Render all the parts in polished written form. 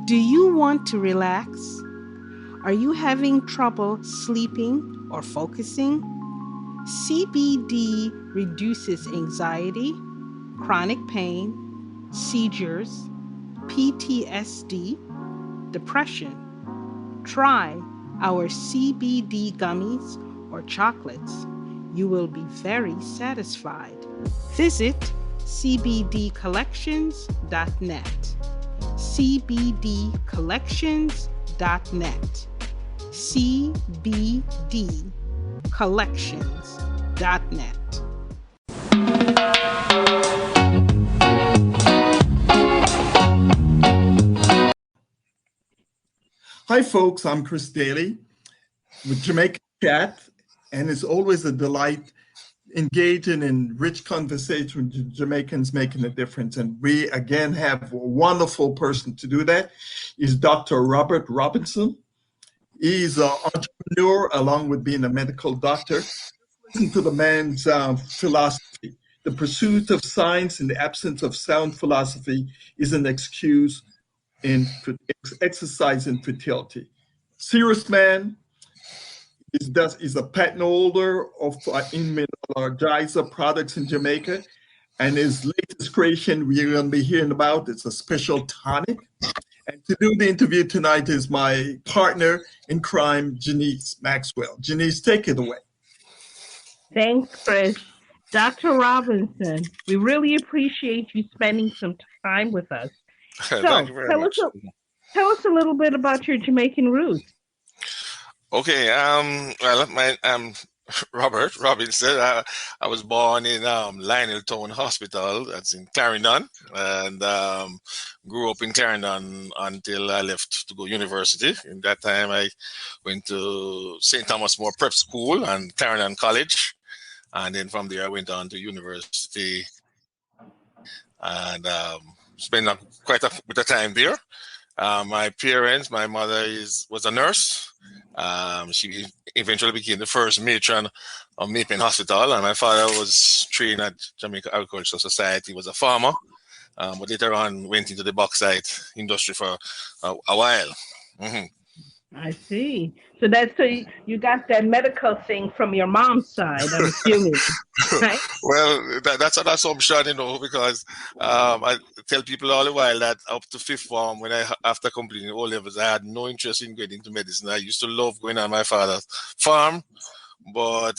Do you want to relax? Are you having trouble sleeping or focusing? CBD reduces anxiety, chronic pain, seizures, PTSD, depression. Try our CBD gummies or chocolates. You will be very satisfied. Visit cbdcollections.net. cbdcollections.net. cbdcollections.net. Hi folks, I'm Chris Daley with Jamaican Chat, and it's always a delight engaging in rich conversation with Jamaicans making a difference. And we again have a wonderful person to do that. He's Dr. Robert Robinson. He's an entrepreneur along with being a medical doctor. Listen to the man's philosophy. The pursuit of science in the absence of sound philosophy is an excuse in exercise and fertility. Serious man. Is a patent holder of Jamunogizer products in Jamaica, and his latest creation we're going to be hearing about. It's a special tonic. And to do the interview tonight is my partner in crime, Janice Maxwell. Janice, take it away. Thanks, Chris. Dr. Robinson, we really appreciate you spending some time with us. So, Thank you very much. Tell us a little bit about your Jamaican roots. Okay, well, I'm Robert Robinson. I was born in Lionel Town Hospital, that's in Clarendon, and grew up in Clarendon until I left to go university. In that time, I went to St. Thomas More Prep School and Clarendon College, and then from there I went on to university and spent quite a bit of time there. My parents, my mother was a nurse. She eventually became the first matron of Maple Hospital, and my father was trained at Jamaica Agricultural Society, was a farmer, but later on went into the bauxite industry for a while. Mm-hmm. I see. So you got that medical thing from your mom's side, I'm assuming, right? Well, that's an assumption, because I tell people all the while that up to fifth form, after completing O levels, I had no interest in getting into medicine. I used to love going on my father's farm, but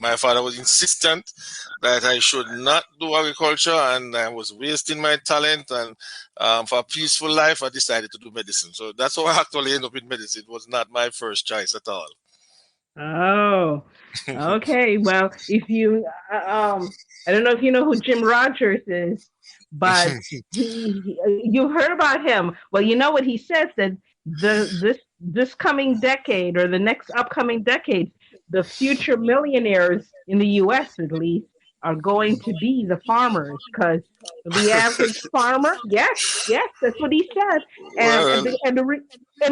my father was insistent that I should not do agriculture, and I was wasting my talent. And for a peaceful life, I decided to do medicine. So that's how I actually ended up in medicine. It was not my first choice at all. Oh, okay. Well, if you, I don't know if you know who Jim Rogers is, but you heard about him. Well, you know what he says, that this coming decade, or the next upcoming decade, the future millionaires in the U.S. at least are going to be the farmers, because the average farmer, yes, that's what he said. And the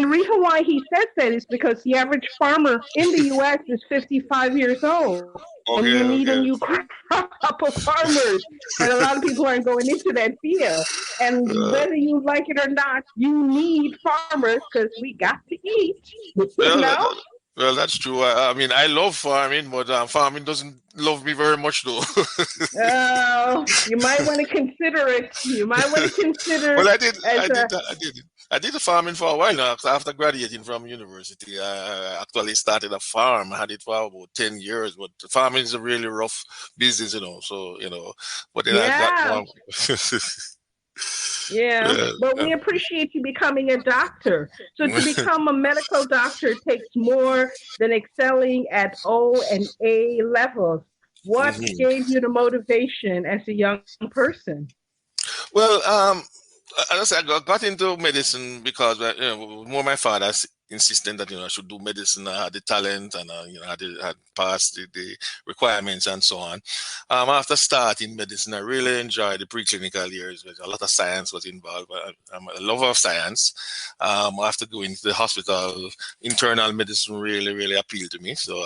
reason why he says that is because the average farmer in the U.S. is 55 years old. And you need a new crop of farmers. And a lot of people aren't going into that field. And whether you like it or not, you need farmers, because we got to eat. Well, that's true. I mean, I love farming, but farming doesn't love me very much, though. You might want to consider it. Well, I did the farming for a while now. After graduating from university, I actually started a farm. I had it for about 10 years, but farming is a really rough business, So, but then I got more. Yeah, but we appreciate you becoming a doctor. So to become a medical doctor takes more than excelling at O and A levels. What gave you the motivation as a young person? Well, as I said, I got into medicine because more my father insisting that I should do medicine. I had the talent, and had passed the requirements and so on. After starting medicine, I really enjoyed the preclinical years. A lot of science was involved. I'm a lover of science. After going to the hospital, internal medicine really appealed to me. So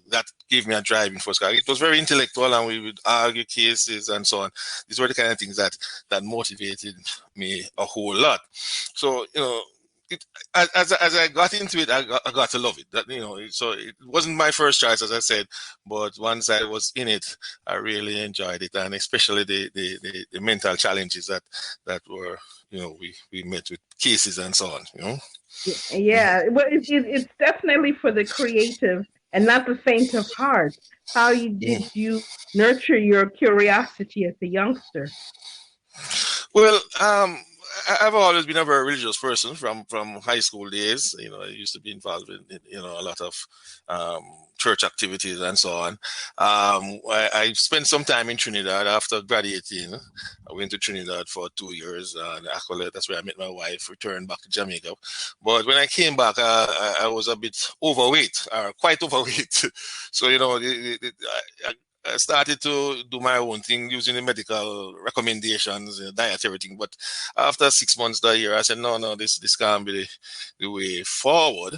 that gave me a driving force. It was very intellectual, and we would argue cases and so on. These were the kind of things that motivated me a whole lot. So as I got into it, I got to love it. So it wasn't my first choice, as I said, but once I was in it, I really enjoyed it, and especially the mental challenges that were we met with cases and so on. Yeah, well, it's definitely for the creative and not the faint of heart. How did you nurture your curiosity as a youngster? Well, I've always been a very religious person from high school days. I used to be involved in a lot of church activities and so on. I spent some time in Trinidad after graduating. I went to Trinidad for 2 years, and actually that's where I met my wife. Returned back to Jamaica, but when I came back, I was a bit overweight, quite overweight. So I started to do my own thing using the medical recommendations, diet, everything. But after 6 months, that year, I said, no, this can't be the way forward.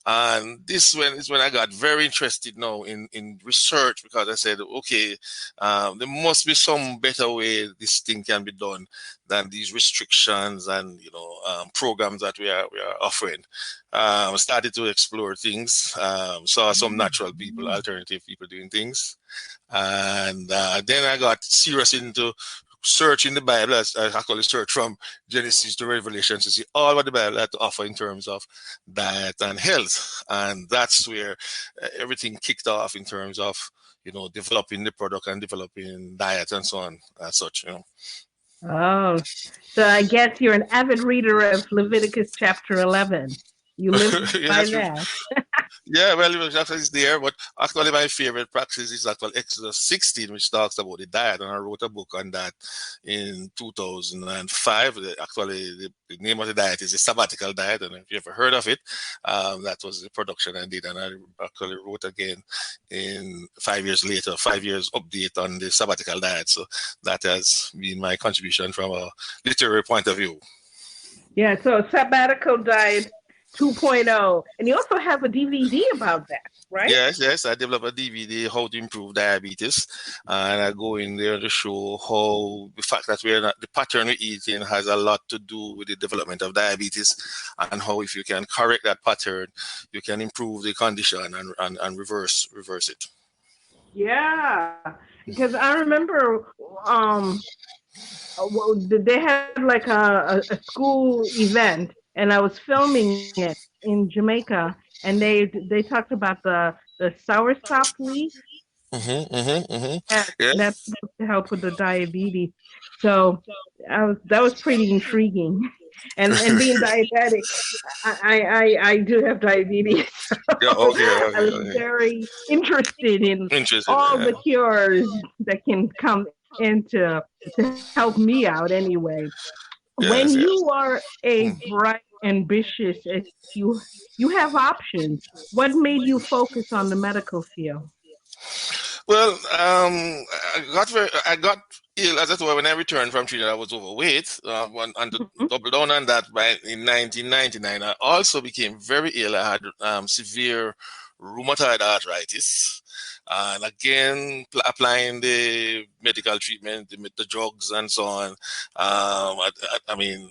And this is when I got very interested now in research, because I said, okay, there must be some better way this thing can be done than these restrictions and programs that we are offering. Started to explore things, saw some natural people, alternative people doing things, and then I got serious into search in the Bible. I actually searched from Genesis to Revelation to see all what the Bible had to offer in terms of diet and health. And that's where everything kicked off in terms of, developing the product and developing diet and so on as such, Oh, so I guess you're an avid reader of Leviticus chapter 11. You live by that. Yeah, well, it's there, but actually my favorite practice is actually Exodus 16, which talks about the diet, and I wrote a book on that in 2005. Actually, the name of the diet is the Sabbatical diet, and if you ever heard of it, that was the production I did, and I actually wrote again in 5 years later, 5 years update on the Sabbatical diet. So that has been my contribution from a literary point of view. Yeah, so Sabbatical diet 2.0, and you also have a DVD about that, right? Yes, I developed a DVD, How to Improve Diabetes, and I go in there to show how the fact that the pattern we're eating has a lot to do with the development of diabetes, and how if you can correct that pattern, you can improve the condition and reverse it. Yeah, because I remember they had like a school event, and I was filming it in Jamaica, and they talked about the soursop leaf. That's to help with the diabetes. So that was pretty intriguing. And being diabetic, I do have diabetes. So I was very interested in all the cures that can come in to help me out anyway. When you are a bright, ambitious, you have options. What made you focus on the medical field? Well, I got ill, as I told you, when I returned from Trinidad. I was overweight, and to double down on that, in 1999, I also became very ill. I had severe rheumatoid arthritis, and again, applying the medical treatment, the drugs, and so on. I mean,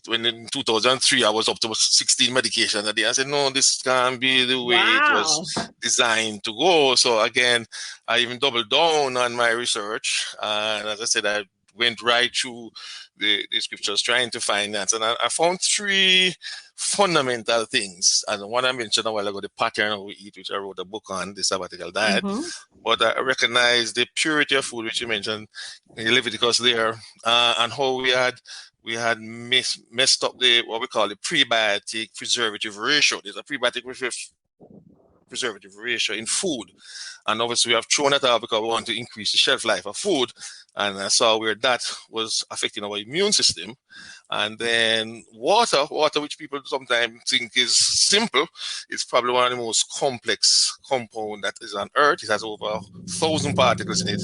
when in 2003, I was up to 16 medications a day. I said, no, this can't be the way it was designed to go. So again, I even doubled down on my research. And as I said, I went right through the scriptures trying to find that. And I found three fundamental things. And one I mentioned a while ago, the pattern we eat, which I wrote a book on, the Sabbatical diet. But I recognize the purity of food, which you mentioned in Leviticus there, and how we had messed up what we call the prebiotic preservative ratio. There's a prebiotic preservative ratio in food. And obviously we have thrown that out because we want to increase the shelf life of food. And I saw where that was affecting our immune system. And then water, which people sometimes think is simple, is probably one of the most complex compound that is on Earth. It has over 1,000 particles in it.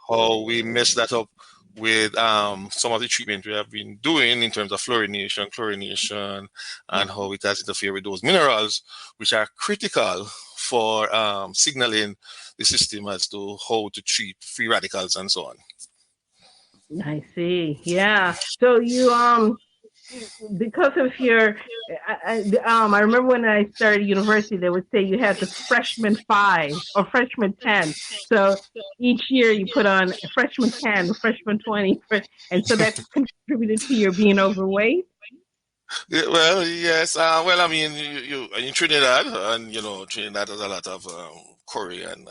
How we mess that up with some of the treatment we have been doing in terms of fluorination, chlorination, and how it has interfered with those minerals, which are critical for signaling the system as to how to treat free radicals and so on. I see. Yeah. So you because of your I remember when I started university, they would say you had the freshman 5 or freshman 10. So each year you put on freshman 10, freshman 20, and so that contributed to your being overweight. Yeah, well, yes. Well, I mean, you in Trinidad, and Trinidad has a lot of curry and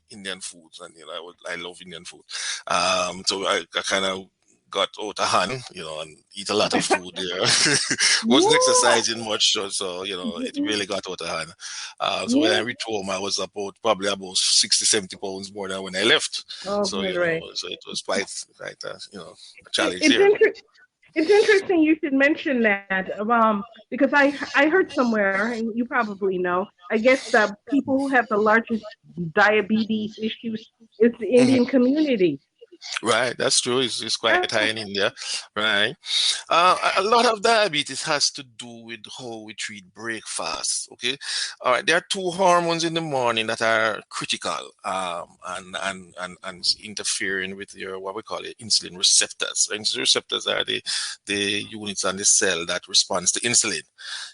Indian foods, and I love Indian food. So I kind of got out of hand, and eat a lot of food there. Wasn't exercising much, so it really got out of hand. So when I reached home, I was probably about 60, 70 pounds more than when I left. So so it was quite a challenge here. It's interesting you should mention that, because I heard somewhere, and you probably know, I guess the people who have the largest diabetes issues is the Indian community. Right, that's true. It's quite high in India, right? A lot of diabetes has to do with how we treat breakfast. Okay, all right. There are two hormones in the morning that are critical, and interfering with your what we call it insulin receptors. Insulin receptors are the units on the cell that responds to insulin.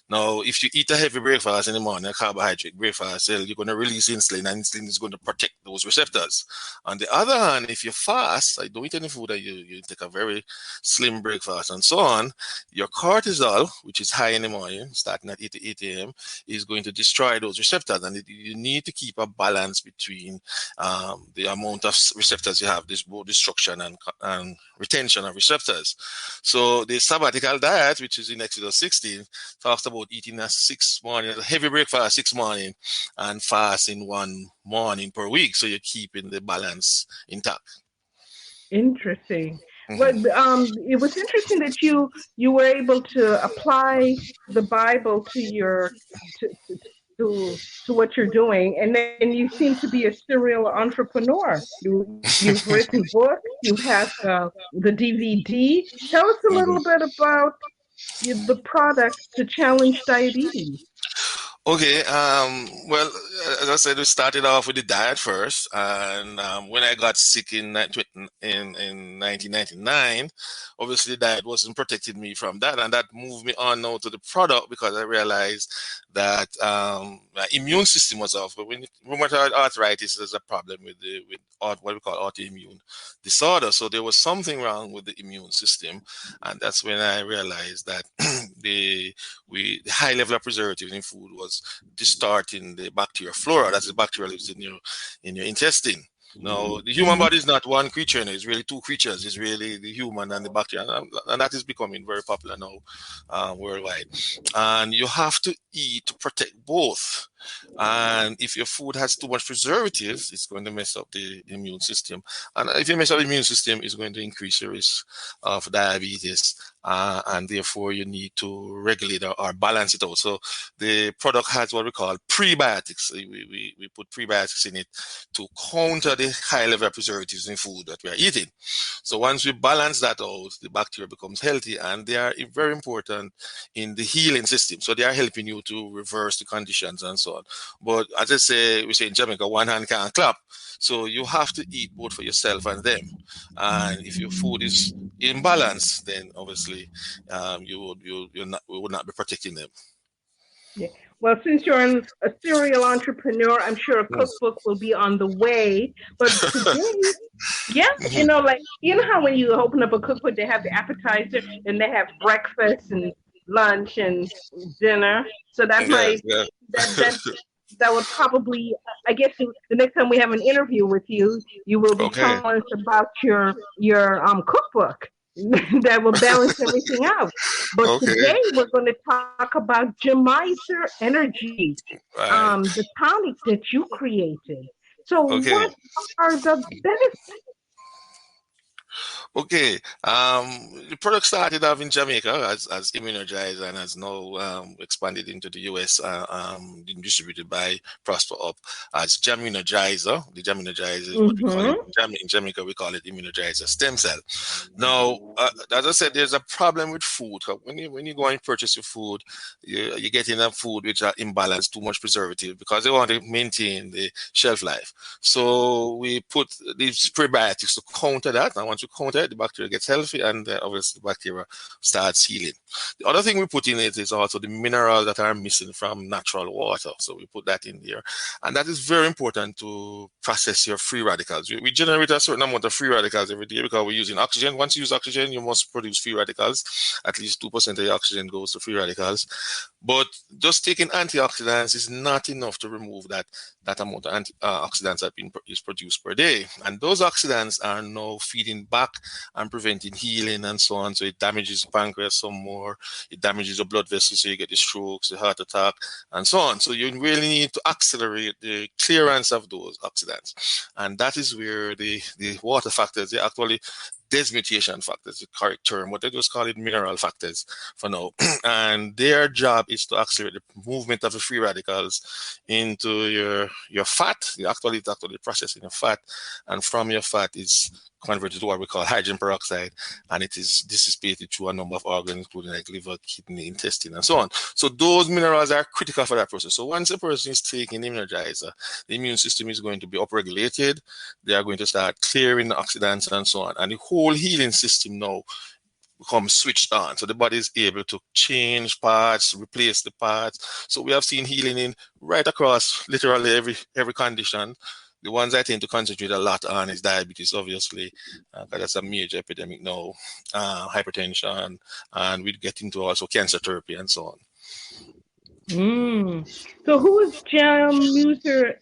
Now, if you eat a heavy breakfast in the morning, a carbohydrate breakfast, you're going to release insulin, and insulin is going to protect those receptors. On the other hand, if you fast, I don't eat any food, you take a very slim breakfast and so on, your cortisol, which is high in the morning, starting at 8 a.m., is going to destroy those receptors. And you need to keep a balance between the amount of receptors you have, this both destruction and retention of receptors. So the sabbatical diet, which is in Exodus 16, talks about eating a heavy breakfast 6 morning and fasting 1 morning per week. So you're keeping the balance intact. Interesting. But it was interesting that you were able to apply the Bible to your to what you're doing, and then you seem to be a serial entrepreneur. You've written books, you have the DVD. Tell us a little bit about the product to challenge diabetes. Okay, well, as I said, we started off with the diet first, and when I got sick in 1999, obviously the diet wasn't protecting me from that, and that moved me on now to the product because I realized that my immune system was off. But when rheumatoid arthritis is a problem with what we call autoimmune disorder, so there was something wrong with the immune system, and that's when I realized that the high level of preservative in food was distorting the bacterial flora. That's the bacteria lives in your intestine. Now, the human body is not one creature, it's really two creatures. It's really the human and the bacteria, and that is becoming very popular now worldwide. And you have to eat to protect both. And if your food has too much preservatives, it's going to mess up the immune system. And if you mess up the immune system, it's going to increase your risk of diabetes. And therefore, you need to regulate or balance it out. So the product has what we call prebiotics. We put prebiotics in it to counter the high level of preservatives in food that we are eating. So once we balance that out, the bacteria becomes healthy, and they are very important in the healing system. So they are helping you to reverse the conditions and so on. But as I say, we say in Jamaica, one hand can't clap. So you have to eat both for yourself and them. And if your food is in balance, then obviously we would not be protecting them. Yeah. Well, since you're a serial entrepreneur, I'm sure a cookbook will be on the way. But today, how when you open up a cookbook, they have the appetizer and they have breakfast and lunch and dinner. So that that would probably, I guess, the next time we have an interview with you, you will be telling us about your cookbook. that will balance everything out. But Okay. today we're going to talk about Jamunogizer Energy, Right. the tonic that you created. So, Okay. what are the benefits? Okay. The product started off in Jamaica as Immunogizer and has now expanded into the US, been distributed by Prosper Up as Jamunogizer. The Jamunogizer is what we call it. Mm-hmm. In Jamaica, we call it Immunogizer stem cell. Now, as I said, there's a problem with food. When you go and purchase your food, you get in a food which are imbalanced, too much preservative, because they want to maintain the shelf life. So we put these prebiotics to counter that. And once you counter it, the bacteria gets healthy, and obviously the bacteria starts healing. The other thing we put in it is also the minerals that are missing from natural water. So we put that in there. And that is very important to process your free radicals. We generate a certain amount of free radicals every day because we're using oxygen. Once you use oxygen, you must produce free radicals. At least 2% of your oxygen goes to free radicals. But just taking antioxidants is not enough to remove that amount of antioxidants that is produced per day. And those oxidants are now feeding back and preventing healing and so on. So it damages the pancreas some more. It damages the blood vessels, so you get the strokes, the heart attack, and so on. So you really need to accelerate the clearance of those oxidants. And that is where the water factors, they actually desmutation factors, the correct term, but they just call it mineral factors for now. And their job is to accelerate the movement of the free radicals into your fat. It's actually processing your fat, and from your fat is converted to what we call hydrogen peroxide, and this is dissipated through a number of organs, including like liver, kidney, intestine, and so on. So those minerals are critical for that process. So once a person is taking immunogizer, the immune system is going to be upregulated. They are going to start clearing the oxidants and so on, and the whole healing system now becomes switched on. So the body is able to change parts, replace the parts. So we have seen healing in right across literally every condition. The ones I tend to concentrate a lot on is diabetes, obviously, because that's a major epidemic now, hypertension, and we get into also cancer therapy and so on. So, who is Jamunogizer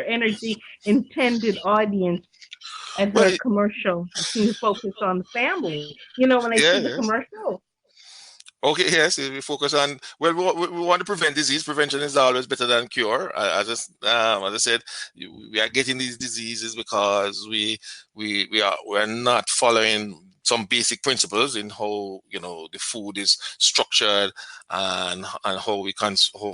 Energy intended audience as Well, a commercial? I seem to focus on the family. You know, when I see yeah, the yes. commercial. Okay, yes, we focus on, well, we want to prevent disease. Prevention is always better than cure. As I said, we are getting these diseases because we're not following some basic principles in how the food is structured and how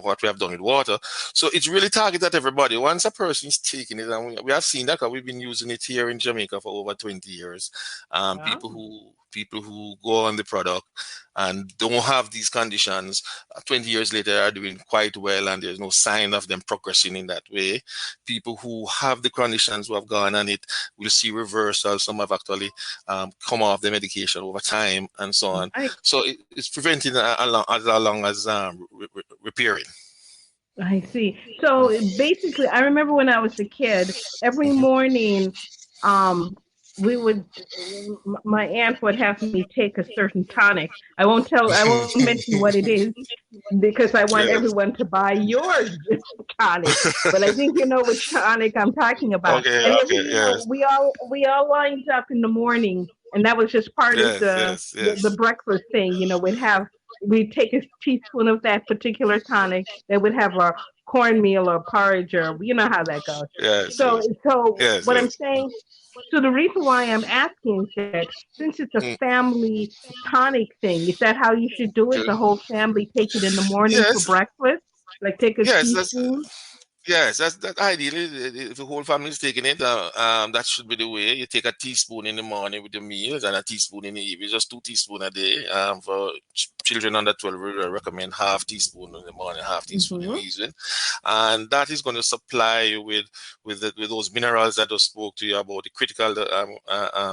what we have done with water. So it's really targeted at everybody. Once a person is taking it, and we have seen that because we've been using it here in Jamaica for over 20 years. People who go on the product and don't have these conditions, 20 years later are doing quite well, and there's no sign of them progressing in that way. People who have the conditions who have gone on it will see reversal. Some have actually come off the medication over time and so on. So it's preventing as long as repairing. I see. So basically, I remember when I was a kid, every morning, we would, my aunt would have me take a certain tonic. I won't mention what it is because I want Yes. everyone to buy your tonic. But I think you know which tonic I'm talking about. Okay, And okay, yes. we all lined up in the morning, and that was just part of Yes, yes, the yes. breakfast thing. You know, we'd take a teaspoon of that particular tonic. They would have a cornmeal or porridge, or you know how that goes. Yes, So yes. so Yes, what I'm yes. saying, so the reason why I'm asking is that since it's a Mm. family tonic thing, is that how you should do it? The whole family take it in the morning for Yes, breakfast? Like take a yes, teaspoon? yes, that's that ideally. If the whole family is taking it, that should be the way. You take a teaspoon in the morning with the meals and a teaspoon in the evening, just 2 teaspoons a day. For children under 12, we recommend half teaspoon in the morning, half teaspoon in the Mm-hmm. evening, and that is going to supply you with those minerals that I spoke to you about, the critical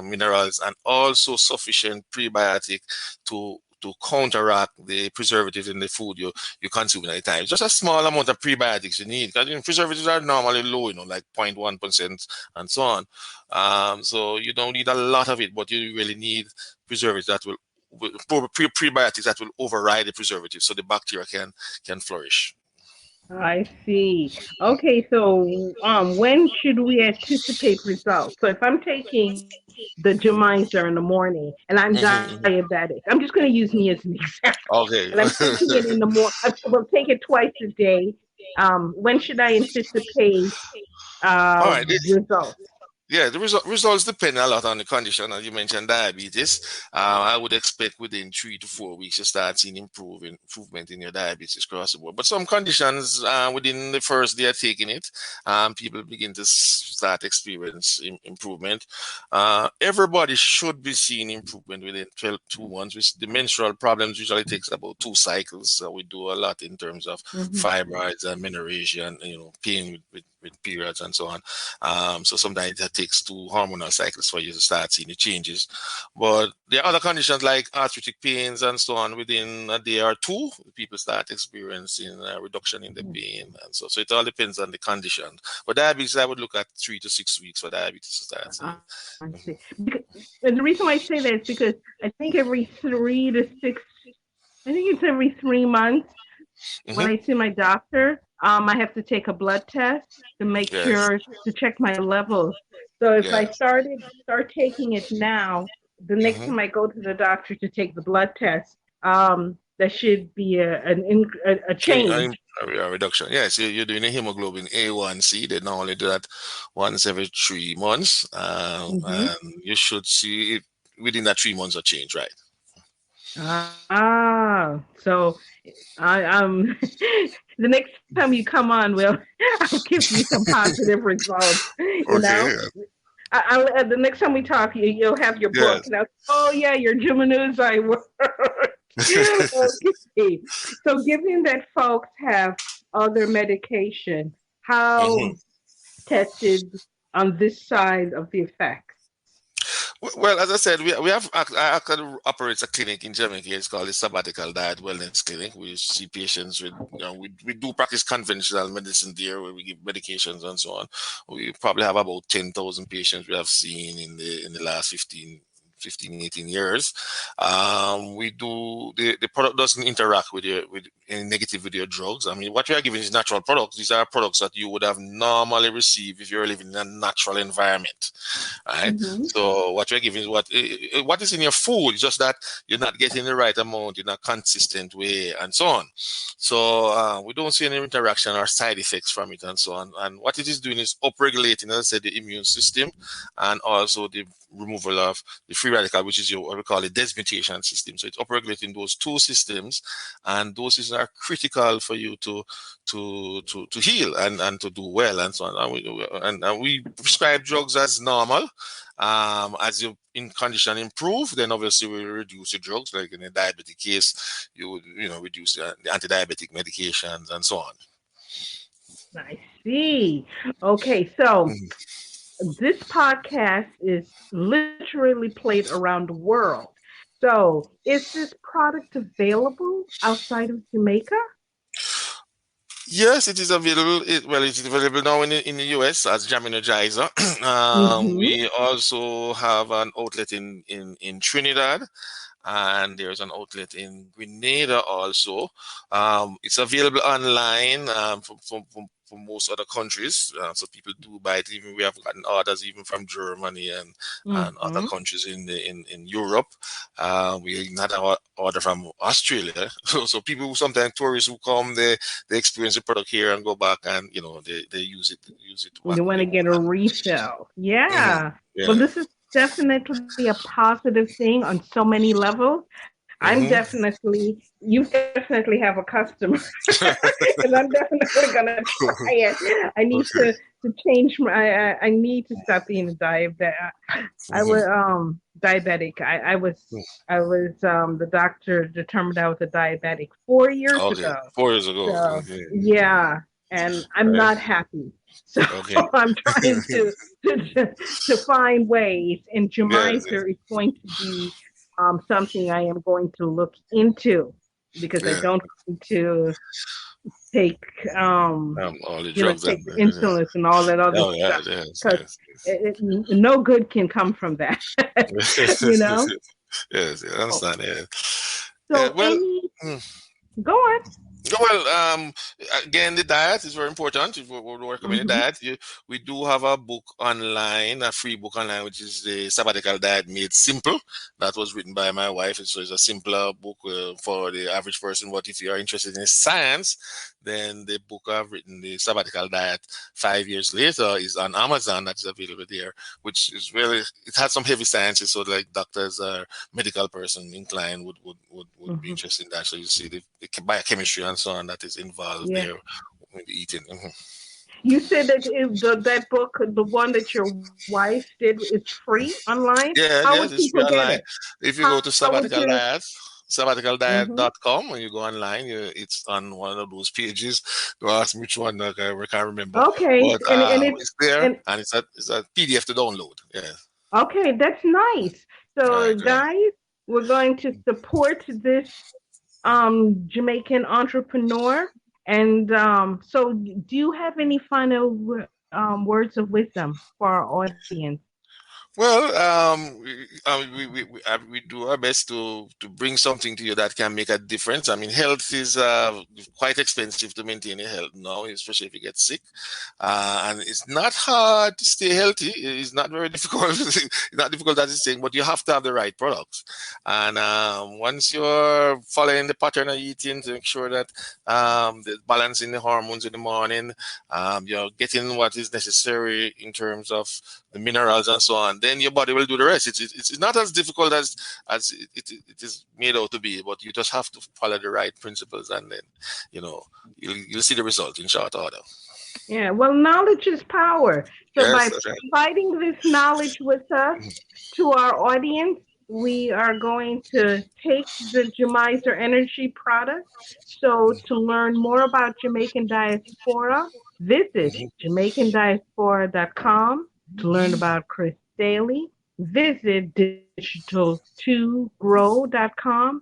minerals, and also sufficient prebiotic to counteract the preservatives in the food you consume at the time. Just a small amount of prebiotics you need, because preservatives are normally low, like 0.1% and so on. So you don't need a lot of it, but you really need preservatives that will prebiotics that will override the preservatives, so the bacteria can flourish. I see. Okay, so when should we anticipate results? So if I'm taking the Jamunogizer in the morning, and I'm diabetic. I'm just going to use me as an example. Okay. And I'm taking it in the morning. I will take it twice a day. When should I anticipate All right. results? Yeah, the results depend a lot on the condition. As you mentioned, diabetes. I would expect within 3 to 4 weeks you start seeing improvement in your diabetes across the board. But some conditions, within the first day of taking it, people begin to start experience improvement. Everybody should be seeing improvement within 2 months. Which the menstrual problems usually takes about 2 cycles. So we do a lot in terms of fibroids and menorrhagia and pain with periods and so on. So sometimes that takes 2 hormonal cycles for you to start seeing the changes. But there are other conditions like arthritic pains and so on. Within a day or 2, people start experiencing a reduction in the pain. And so it all depends on the condition. But diabetes, I would look at 3 to 6 weeks for diabetes to start seeing. I see. And the reason why I say that is because I think every 3 to 6, I think it's every 3 months when I see my doctor, I have to take a blood test to make sure to check my levels. So if I start taking it now, the next time I go to the doctor to take the blood test, there should be a change. A reduction. Yes, you're doing a hemoglobin A1C. They normally do that once every 3 months. And you should see it within that 3 months a change, right? So the next time you come on, I'll give you some positive results. You know, the next time we talk, you'll have your book. And your Jamunogizer work. Okay. So, given that folks have other medication, how tested on this side of the effects? Well, as I said, we have actually operates a clinic in Jamaica. It's called the Sabbatical Diet Wellness Clinic. We see patients with, we do practice conventional medicine there, where we give medications and so on. We probably have about 10,000 patients we have seen in the last 15, 18 years. We do the product doesn't interact with any negative with your drugs. I mean, what we are giving is natural products. These are products that you would have normally received if you're living in a natural environment, right? So what we're giving is what is in your food, just that you're not getting the right amount in a consistent way and so on. So we don't see any interaction or side effects from it and so on. And what it is doing is upregulating, as I said, the immune system and also the removal of the free radical, which is what we call a desmutation system. So it's upregulating those 2 systems, and those systems are critical for you to heal and to do well and so on. And we prescribe drugs as normal. As your condition improve, then obviously we reduce the drugs. Like in a diabetic case, you would reduce the anti-diabetic medications and so on. I see. Okay, so this podcast is literally played around the world. So, is this product available outside of Jamaica? Yes, it is available. It is available now in the US as Jamunogizer. We also have an outlet in Trinidad, and there's an outlet in Grenada also. It's available online from most other countries, so people do buy it. Even we have gotten orders even from Germany and other countries in Europe. We had an order from Australia. So people, sometimes tourists who come, they experience the product here and go back, and they use it. You want to get a refill, yeah. Well, this is definitely a positive thing on so many levels. You definitely have a customer, and I'm definitely gonna try it. I need to change I need to stop being a diabetic. I was diabetic. I was the doctor determined I was a diabetic 4 years ago. 4 years ago. So, yeah, and I'm not happy. So I'm trying to find ways, and Jamunogizer is going to be something I am going to look into, because I don't want to take all the drugs, take the insulin and all that other stuff. Because no good can come from that. Yes, I understand. So go on. Well, again, the diet is very important. If we're recommending diet, we do have a book online, a free book online, which is the Sabbatical Diet Made Simple. That was written by my wife. So it's a simpler book for the average person. But if you are interested in science, then the book I've written, the Sabbatical Diet 5 years later, is on Amazon. That is available there, which is really, it has some heavy sciences. So like doctors or medical person inclined would be interested in that. So you see the biochemistry and so on that is involved there with the eating. You said that that book, the one that your wife did, is free online. Yeah, How yes, would it's free people get online. it? If you go to How would Sabbatical you? Diet, sabbaticaldiet.com, when you go online, it's on one of those pages. You ask me which one, I can't remember. Okay, But and it's there, and and it's a PDF to download. Yeah. okay, that's nice. So, Right, right. guys, we're going to support this Jamaican entrepreneur. And so, do you have any final words of wisdom for our audience? Well, we do our best to bring something to you that can make a difference. I mean, health is quite expensive to maintain your health now, especially if you get sick. And it's not hard to stay healthy. It's not very difficult. It's not difficult as it's saying, but you have to have the right products. And once you're following the pattern of eating to make sure that the balancing the hormones in the morning, you're getting what is necessary in terms of the minerals and so on, then your body will do the rest. It's not as difficult as it is made out to be, but you just have to follow the right principles, and then you'll see the result in short order. Yeah, well, knowledge is power. So Yes, by that's right. providing this knowledge with us to our audience, we are going to take the Jamunogizer Energy product. So to learn more about Jamaican Diaspora, visit JamaicanDiaspora.com. To learn about Chris Daley, visit digital2grow.com.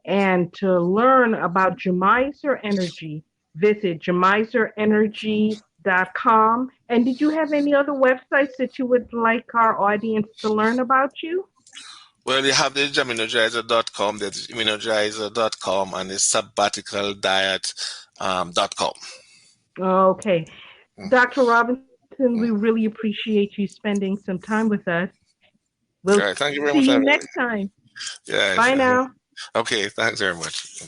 And to learn about Jamunogizer Energy, visit JamunoGizerEnergy.com. And did you have any other websites that you would like our audience to learn about you? Well, you have the Jamunogizer.com, there's Immunogizer.com, and the sabbaticaldiet.com. Okay. Dr. Robinson, we really appreciate you spending some time with us. We'll All right, thank you very see much, you Emily. next time. Yeah. Bye now. Okay, thanks very much.